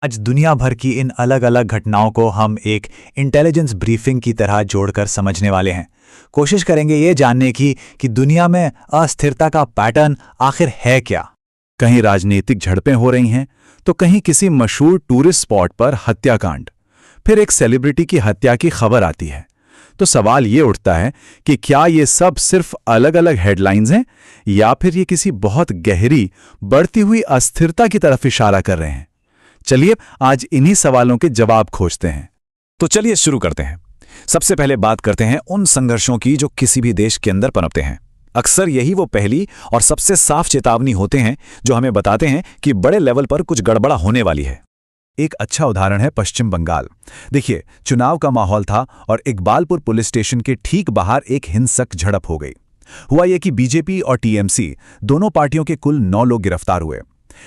आज दुनिया भर की इन अलग अलग घटनाओं को हम एक इंटेलिजेंस ब्रीफिंग की तरह जोड़कर समझने वाले हैं। कोशिश करेंगे ये जानने की कि दुनिया में अस्थिरता का पैटर्न आखिर है क्या। कहीं राजनीतिक झड़पें हो रही हैं तो कहीं किसी मशहूर टूरिस्ट स्पॉट पर हत्याकांड, फिर एक सेलिब्रिटी की हत्या की खबर आती है। तो सवाल ये उठता है कि क्या ये सब सिर्फ अलग अलग हेडलाइंस हैं या फिर ये किसी बहुत गहरी बढ़ती हुई अस्थिरता की तरफ इशारा कर रहे हैं। चलिए आज इन्हीं सवालों के जवाब खोजते हैं। तो चलिए शुरू करते हैं। सबसे पहले बात करते हैं उन संघर्षों की जो किसी भी देश के अंदर पनपते हैं। अक्सर यही वो पहली और सबसे साफ चेतावनी होते हैं जो हमें बताते हैं कि बड़े लेवल पर कुछ गड़बड़ा होने वाली है। एक अच्छा उदाहरण है पश्चिम बंगाल। देखिए, चुनाव का माहौल था और इकबालपुर पुलिस स्टेशन के ठीक बाहर एक हिंसक झड़प हो गई। हुआ यह कि बीजेपी और टीएमसी दोनों पार्टियों के कुल 9 लोग गिरफ्तार हुए।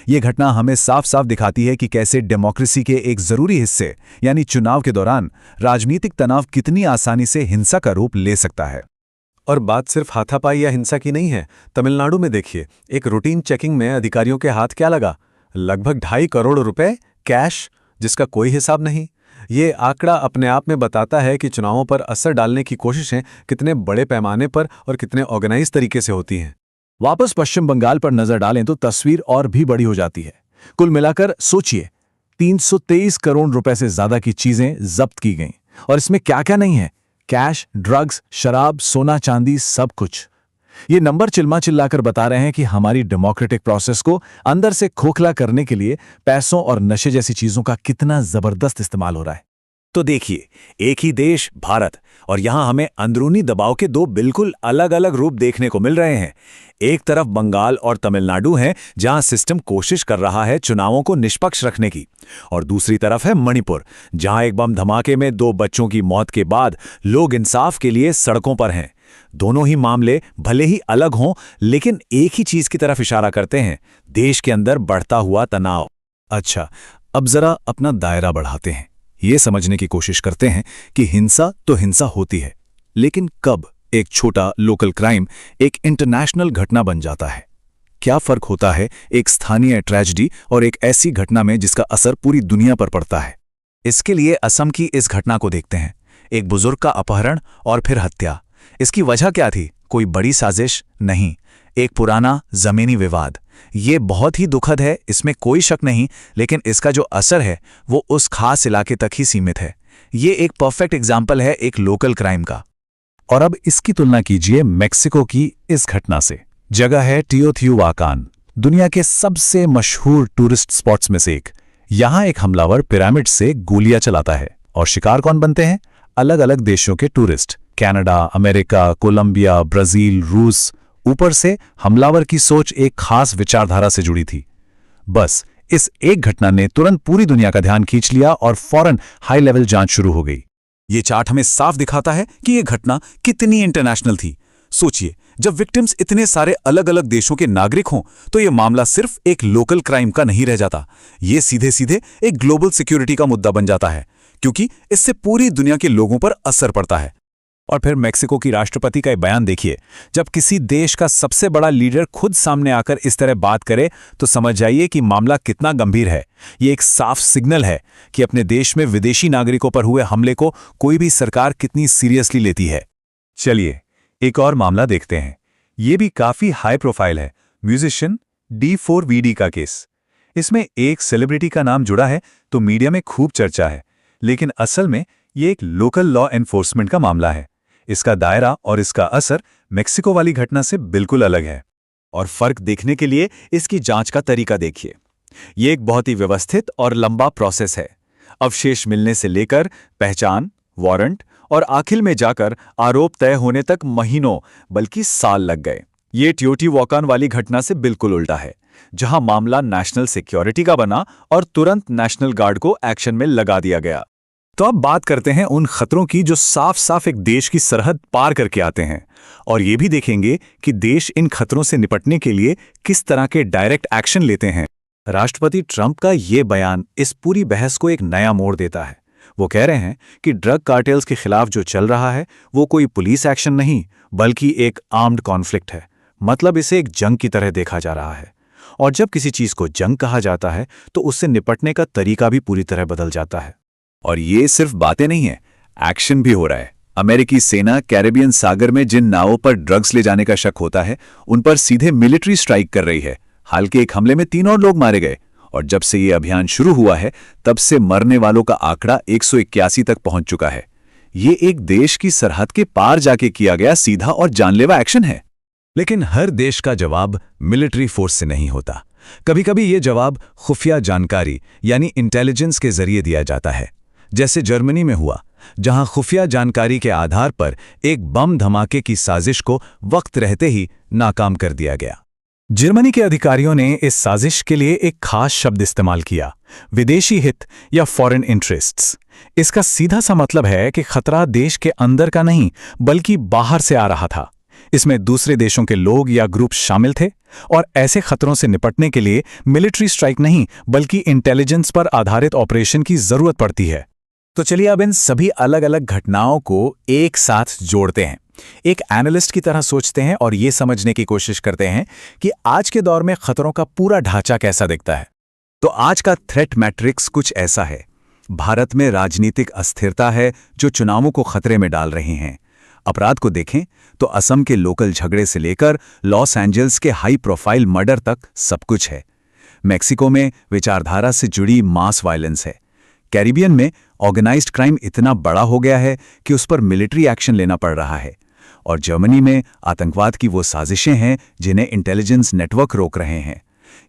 ये घटना हमें साफ साफ दिखाती है कि कैसे डेमोक्रेसी के एक जरूरी हिस्से यानी चुनाव के दौरान राजनीतिक तनाव कितनी आसानी से हिंसा का रूप ले सकता है। और बात सिर्फ हाथापाई या हिंसा की नहीं है। तमिलनाडु में देखिए, एक रूटीन चेकिंग में अधिकारियों के हाथ क्या लगा? लगभग 2.5 करोड़ रुपए कैश, जिसका कोई हिसाब नहीं। ये आंकड़ा अपने आप में बताता है कि चुनावों पर असर डालने की कोशिशें कितने बड़े पैमाने पर और कितने ऑर्गेनाइज तरीके से होती हैं। वापस पश्चिम बंगाल पर नजर डालें तो तस्वीर और भी बड़ी हो जाती है। कुल मिलाकर सोचिए, 323 करोड़ रुपए से ज्यादा की चीजें जब्त की गईं और इसमें क्या क्या नहीं है? कैश, ड्रग्स, शराब, सोना चांदी, सब कुछ। ये नंबर चिल्ला चिल्लाकर बता रहे हैं कि हमारी डेमोक्रेटिक प्रोसेस को अंदर से खोखला करने के लिए पैसों और नशे जैसी चीजों का कितना जबरदस्त इस्तेमाल हो रहा है। तो देखिए, एक ही देश भारत और यहां हमें अंदरूनी दबाव के 2 बिल्कुल अलग अलग रूप देखने को मिल रहे हैं। एक तरफ बंगाल और तमिलनाडु हैं जहां सिस्टम कोशिश कर रहा है चुनावों को निष्पक्ष रखने की, और दूसरी तरफ है मणिपुर जहां एक बम धमाके में 2 बच्चों की मौत के बाद लोग इंसाफ के लिए सड़कों पर हैं। दोनों ही मामले भले ही अलग हों लेकिन एक ही चीज की तरफ इशारा करते हैं, देश के अंदर बढ़ता हुआ तनाव। अच्छा, अब जरा अपना दायरा बढ़ाते हैं। ये समझने की कोशिश करते हैं कि हिंसा तो हिंसा होती है, लेकिन कब एक छोटा लोकल क्राइम एक इंटरनेशनल घटना बन जाता है? क्या फर्क होता है एक स्थानीय ट्रेजेडी और एक ऐसी घटना में जिसका असर पूरी दुनिया पर पड़ता है? इसके लिए असम की इस घटना को देखते हैं। एक बुजुर्ग का अपहरण और फिर हत्या। इसकी वजह क्या थी? कोई बड़ी साजिश नहीं, एक पुराना जमीनी विवाद। ये बहुत ही दुखद है, इसमें कोई शक नहीं, लेकिन इसका जो असर है वो उस खास इलाके तक ही सीमित है। ये एक परफेक्ट एग्जाम्पल है एक लोकल क्राइम का। और अब इसकी तुलना कीजिए मेक्सिको की इस घटना से। जगह है टियोथिहुआकान, दुनिया के सबसे मशहूर टूरिस्ट स्पॉट्स में से एक। यहां एक हमलावर पिरामिड से गोलियां चलाता है और शिकार कौन बनते हैं? अलग अलग देशों के tourist. Canada, America, Colombia, Brazil, रूस। ऊपर से हमलावर की सोच एक खास विचारधारा से जुड़ी थी। बस इस एक घटना ने तुरंत पूरी दुनिया का ध्यान खींच लिया और फौरन हाई लेवल जांच शुरू हो गई। ये चार्ट हमें साफ दिखाता है कि ये घटना कितनी इंटरनेशनल थी। सोचिए, जब विक्टिम्स इतने सारे अलग अलग देशों के नागरिक हों तो ये मामला सिर्फ एक लोकल क्राइम का नहीं रह जाता, ये सीधे सीधे एक ग्लोबल सिक्योरिटी का मुद्दा बन जाता है, क्योंकि इससे पूरी दुनिया के लोगों पर असर पड़ता है। और फिर मेक्सिको की राष्ट्रपति का बयान देखिए। जब किसी देश का सबसे बड़ा लीडर खुद सामने आकर इस तरह बात करे तो समझ जाइए कि मामला कितना गंभीर है। ये एक साफ सिग्नल है कि अपने देश में विदेशी नागरिकों पर हुए हमले को कोई भी सरकार कितनी सीरियसली लेती है। चलिए एक और मामला देखते हैं। ये भी काफी हाई प्रोफाइल है, म्यूजिशियन D4VD का केस। इसमें एक सेलिब्रिटी का नाम जुड़ा है तो मीडिया में खूब चर्चा है, लेकिन असल में ये एक लोकल लॉ एनफोर्समेंट का मामला है। इसका दायरा और इसका असर मेक्सिको वाली घटना से बिल्कुल अलग है। और फर्क देखने के लिए इसकी जांच का तरीका देखिए। ये एक बहुत ही व्यवस्थित और लंबा प्रोसेस है। अवशेष मिलने से लेकर पहचान, वारंट और आखिर में जाकर आरोप तय होने तक महीनों बल्कि साल लग गए। ये टियोटिहुआकान वाली घटना से बिल्कुल उल्टा है, जहां मामला नेशनल सिक्योरिटी का बना और तुरंत नेशनल गार्ड को एक्शन में लगा दिया गया। तो अब बात करते हैं उन खतरों की जो साफ साफ एक देश की सरहद पार करके आते हैं, और ये भी देखेंगे कि देश इन खतरों से निपटने के लिए किस तरह के डायरेक्ट एक्शन लेते हैं। राष्ट्रपति ट्रंप का ये बयान इस पूरी बहस को एक नया मोड़ देता है। वो कह रहे हैं कि ड्रग कार्टेल्स के खिलाफ जो चल रहा है वो कोई पुलिस एक्शन नहीं बल्कि एक आर्म्ड कॉन्फ्लिक्ट है। मतलब इसे एक जंग की तरह देखा जा रहा है। और जब किसी चीज को जंग कहा जाता है तो उससे निपटने का तरीका भी पूरी तरह बदल जाता है। और ये सिर्फ बातें नहीं है, एक्शन भी हो रहा है। अमेरिकी सेना कैरेबियन सागर में जिन नावों पर ड्रग्स ले जाने का शक होता है, उन पर सीधे मिलिट्री स्ट्राइक कर रही है। हाल के एक हमले में 3 और लोग मारे गए, और जब से ये अभियान शुरू हुआ है तब से मरने वालों का आंकड़ा 181 तक पहुंच चुका है। ये एक देश की सरहद के पार जाके किया गया सीधा और जानलेवा एक्शन है। लेकिन हर देश का जवाब मिलिट्री फोर्स से नहीं होता। कभी-कभी ये जवाब खुफिया जानकारी यानी इंटेलिजेंस के जरिए दिया जाता है, जैसे जर्मनी में हुआ, जहां खुफिया जानकारी के आधार पर एक बम धमाके की साजिश को वक्त रहते ही नाकाम कर दिया गया। जर्मनी के अधिकारियों ने इस साजिश के लिए एक खास शब्द इस्तेमाल किया, विदेशी हित या फॉरेन इंटरेस्ट्स। इसका सीधा सा मतलब है कि खतरा देश के अंदर का नहीं बल्कि बाहर से आ रहा था। इसमें दूसरे देशों के लोग या ग्रुप शामिल थे, और ऐसे खतरों से निपटने के लिए मिलिट्री स्ट्राइक नहीं बल्कि इंटेलिजेंस पर आधारित ऑपरेशन की जरूरत पड़ती है। तो चलिए अब इन सभी अलग अलग घटनाओं को एक साथ जोड़ते हैं, एक एनालिस्ट की तरह सोचते हैं और ये समझने की कोशिश करते हैं कि आज के दौर में खतरों का पूरा ढांचा कैसा दिखता है। तो आज का थ्रेट मैट्रिक्स कुछ ऐसा है। भारत में राजनीतिक अस्थिरता है जो चुनावों को खतरे में डाल रही हैं। अपराध को देखें तो असम के लोकल झगड़े से लेकर लॉस एंजल्स के हाई प्रोफाइल मर्डर तक सब कुछ है। मैक्सिको में विचारधारा से जुड़ी मास वायलेंस है। कैरिबियन में ऑर्गेनाइज्ड क्राइम इतना बड़ा हो गया है कि उस पर मिलिट्री एक्शन लेना पड़ रहा है। और जर्मनी में आतंकवाद की वो साजिशें हैं जिन्हें इंटेलिजेंस नेटवर्क रोक रहे हैं।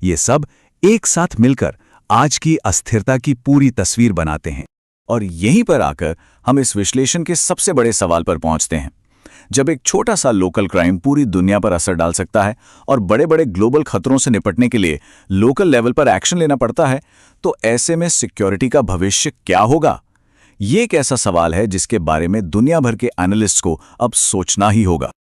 ये सब एक साथ मिलकर आज की अस्थिरता की पूरी तस्वीर बनाते हैं। और यहीं पर आकर हम इस विश्लेषण के सबसे बड़े सवाल पर पहुंचते हैं। जब एक छोटा सा लोकल क्राइम पूरी दुनिया पर असर डाल सकता है और बड़े बड़े ग्लोबल खतरों से निपटने के लिए लोकल लेवल पर एक्शन लेना पड़ता है, तो ऐसे में सिक्योरिटी का भविष्य क्या होगा? ये एक ऐसा सवाल है जिसके बारे में दुनिया भर के एनालिस्ट्स को अब सोचना ही होगा।